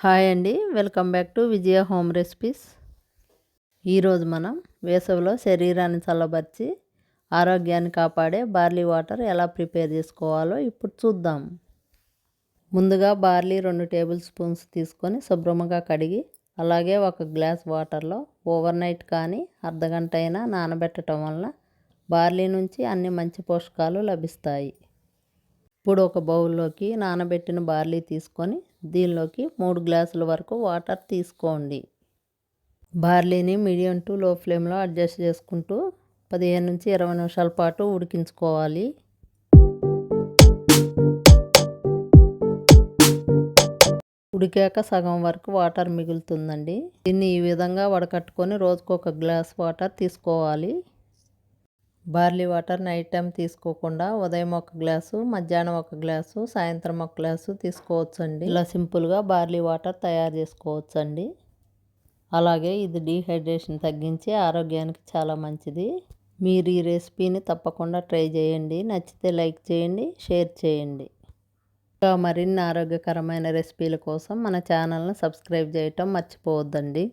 Hi అండి, welcome back to Vijaya home recipes. ఈరోజు మనం వేసవిలో శరీరాన్ని చల్లబరిచి ఆరోగ్యాన్ని కాపాడే బార్లీ వాటర్ ఎలా ప్రిపేర్ చేసుకోవాలో ఇప్పుడు చూద్దాం. ముందుగా బార్లీ 2 టేబుల్ స్పూన్స్ తీసుకొని శుభ్రంగా కడిగి అలాగే 1 గ్లాస్ వాటర్లో ఓవర్ నైట్ కానీ అర్ధగంట అయినా నానబెట్టడం వలన బార్లీ నుంచి అన్ని మంచి పోషకాలు లభిస్తాయి. ఇప్పుడు ఒక బౌల్లోకి నానబెట్టిన బార్లీ తీసుకొని దీనిలోకి 3 గ్లాసుల వరకు వాటర్ తీసుకోండి. బార్లీని మీడియం టు లో ఫ్లేమ్లో అడ్జస్ట్ చేసుకుంటూ 15 నుంచి 20 నిమిషాల పాటు ఉడికించుకోవాలి. ఉడికాక సగం వరకు వాటర్ మిగులుతుందండి. దీన్ని ఈ విధంగా వడకట్టుకొని రోజుకు 1 గ్లాస్ వాటర్ తీసుకోవాలి. బార్లీ వాటర్ నైట్ టైం తీసుకోకుండా ఉదయం 1 గ్లాసు, మధ్యాహ్నం 1 గ్లాసు, సాయంత్రం 1 గ్లాసు తీసుకోవచ్చండి. ఇలా సింపుల్గా బార్లీ వాటర్ తయారు చేసుకోవచ్చండి. అలాగే ఇది డీహైడ్రేషన్ తగ్గించి ఆరోగ్యానికి చాలా మంచిది. మీరు ఈ రెసిపీని తప్పకుండా ట్రై చేయండి. నచ్చితే లైక్ చేయండి, షేర్ చేయండి. ఇంకా మరిన్ని ఆరోగ్యకరమైన రెసిపీల కోసం మన ఛానల్ని సబ్స్క్రైబ్ చేయటం మర్చిపోవద్దండి.